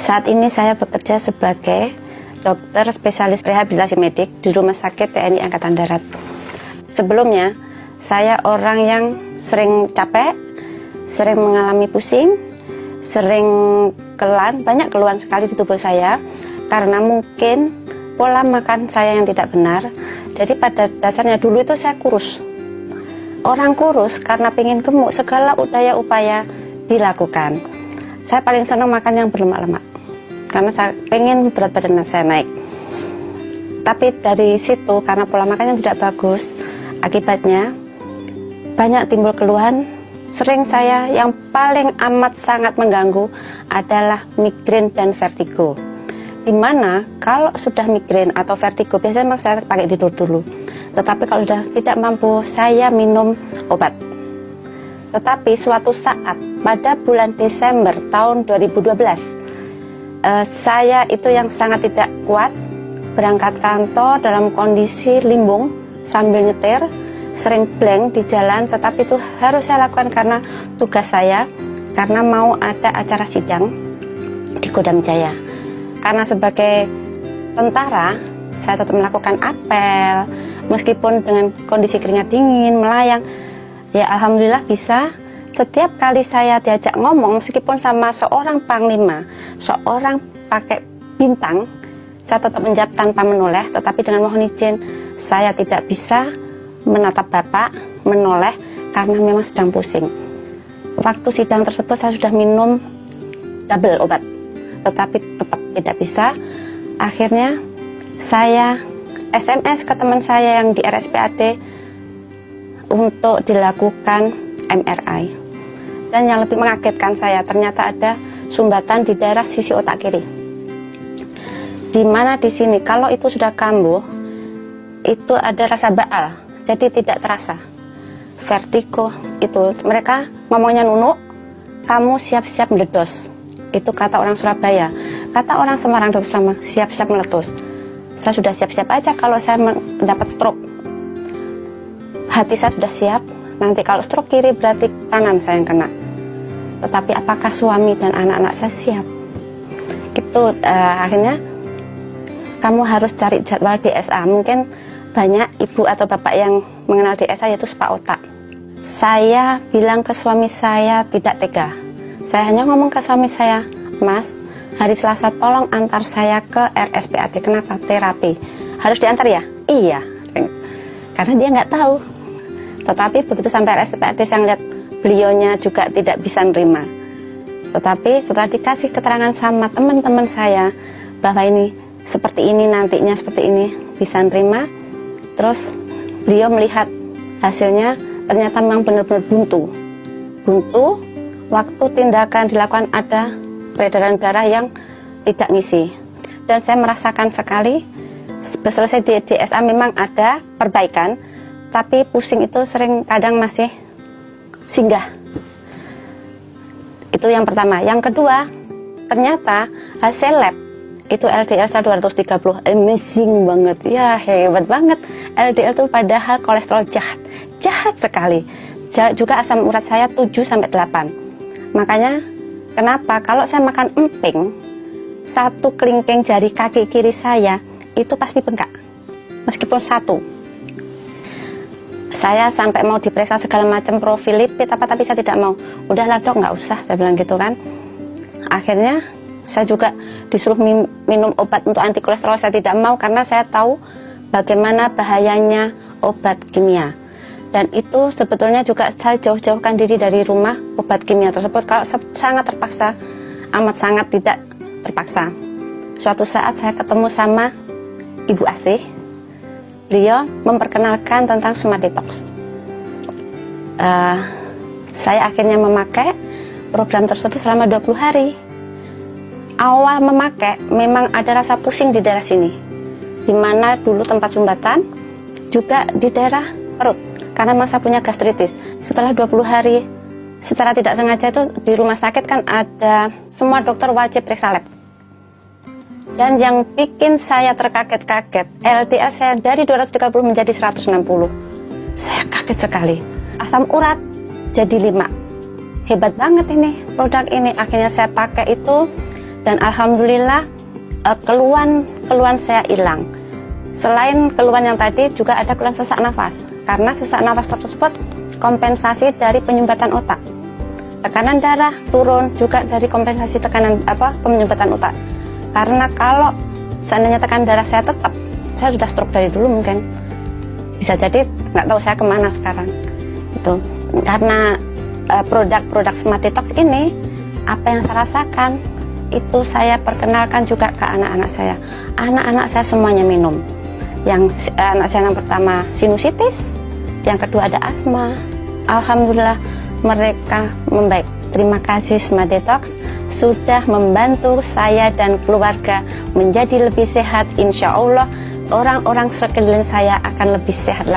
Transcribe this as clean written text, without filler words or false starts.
Saat ini saya bekerja sebagai dokter spesialis rehabilitasi medik di Rumah Sakit TNI Angkatan Darat. Sebelumnya, saya orang yang sering capek, sering mengalami pusing, sering keluhan, banyak keluhan sekali di tubuh saya karena mungkin pola makan saya yang tidak benar. Jadi pada dasarnya dulu itu saya kurus. Orang kurus karena pengen gemuk, segala upaya dilakukan. Saya paling senang makan yang berlemak-lemak karena saya pengen berat badan saya naik. Tapi dari situ karena pola makan yang tidak bagus, akibatnya banyak timbul keluhan. Sering saya yang paling amat sangat mengganggu adalah migrain dan vertigo. Dimana kalau sudah migrain atau vertigo biasanya memang saya pakai tidur dulu. Tetapi kalau sudah tidak mampu, saya minum obat. Tetapi suatu saat pada bulan Desember tahun 2012, saya itu yang sangat tidak kuat, berangkat kantor dalam kondisi limbung sambil nyetir, sering blank di jalan, tetapi itu harus saya lakukan karena tugas saya, karena mau ada acara sidang di Kodam Jaya. Karena sebagai tentara, saya tetap melakukan apel, meskipun dengan kondisi keringat dingin, melayang. Ya alhamdulillah bisa. Setiap kali saya diajak ngomong, meskipun sama seorang panglima, seorang pakai bintang, saya tetap menjawab tanpa menoleh. Tetapi dengan mohon izin, saya tidak bisa menatap bapak, menoleh, karena memang sedang pusing. Waktu sidang tersebut saya sudah minum double obat, tetapi tetap tidak bisa. Akhirnya saya SMS ke teman saya yang di RSPAD untuk dilakukan MRI. Dan yang lebih mengagetkan saya, ternyata ada sumbatan di daerah sisi otak kiri. Dimana di sini kalau itu sudah kambuh, itu ada rasa baal, jadi tidak terasa. Vertigo itu mereka ngomongnya nunuk, kamu siap-siap meledos. Itu kata orang Surabaya. Kata orang Semarang, Dr. Slama, siap-siap meletus. Saya sudah siap-siap aja kalau saya mendapat stroke. Hati saya sudah siap, nanti kalau stroke kiri berarti kanan saya yang kena. Tetapi apakah suami dan anak-anak saya siap? Itu akhirnya kamu harus cari jadwal DSA. Mungkin banyak ibu atau bapak yang mengenal DSA, yaitu spa otak. Saya bilang ke suami saya tidak tega. Saya hanya ngomong ke suami saya, Mas, hari Selasa tolong antar saya ke RSPAD. Kenapa? Terapi. Harus diantar ya? Iya. Karena dia nggak tahu. Tetapi begitu sampai RSPAD, saya lihat beliaunya juga tidak bisa nerima. Tetapi setelah dikasih keterangan sama teman-teman saya bahwa ini seperti ini, nantinya seperti ini, bisa nerima. Terus beliau melihat hasilnya, ternyata memang benar-benar buntu. Buntu, waktu tindakan dilakukan ada peredaran darah yang tidak ngisi. Dan saya merasakan sekali, selesai di DSA memang ada perbaikan, tapi pusing itu sering kadang masih singgah. Itu yang pertama. Yang kedua, ternyata hasil lab itu LDL 230, amazing banget, ya hebat banget. LDL itu padahal kolesterol jahat sekali. Juga asam urat saya 7-8. Makanya kenapa kalau saya makan emping, satu kelingking jari kaki kiri saya itu pasti bengkak, meskipun satu. Saya sampai mau diperiksa segala macam profil lipid tapi saya tidak mau. Udahlah dok, nggak usah, saya bilang gitu kan. Akhirnya saya juga disuruh minum obat untuk anti kolesterol, saya tidak mau karena saya tahu bagaimana bahayanya obat kimia. Dan itu sebetulnya juga saya jauh-jauhkan diri dari rumah obat kimia tersebut. Kalau sangat terpaksa, amat sangat tidak terpaksa. Suatu saat saya ketemu sama Ibu Asih. Beliau memperkenalkan tentang Smart Detox. Saya akhirnya memakai program tersebut selama 20 hari. Awal memakai memang ada rasa pusing di daerah sini, dimana dulu tempat sumbatan, juga di daerah perut, karena masa punya gastritis. Setelah 20 hari, secara tidak sengaja itu di rumah sakit kan ada, semua dokter wajib periksa lab. Dan yang bikin saya terkaget-kaget, LDL saya dari 230 menjadi 160. Saya kaget sekali. Asam urat jadi 5. Hebat banget ini produk ini. Akhirnya saya pakai itu Dan alhamdulillah keluhan saya hilang. Selain keluhan yang tadi, juga ada keluhan sesak nafas. Karena sesak nafas tersebut kompensasi dari penyumbatan otak. Tekanan darah turun juga dari kompensasi penyumbatan otak. Karena kalau seandainya tekanan darah saya tetap, saya sudah stroke dari dulu mungkin. Bisa jadi nggak tahu saya kemana sekarang. Itu karena produk-produk Smart Detox ini, apa yang saya rasakan itu saya perkenalkan juga ke anak-anak saya. Anak-anak saya semuanya minum. Yang anak saya yang pertama sinusitis, yang kedua ada asma. Alhamdulillah mereka membaik. Terima kasih Smart Detox sudah membantu saya dan keluarga menjadi lebih sehat. Insya Allah orang-orang sekeliling saya akan lebih sehat lagi.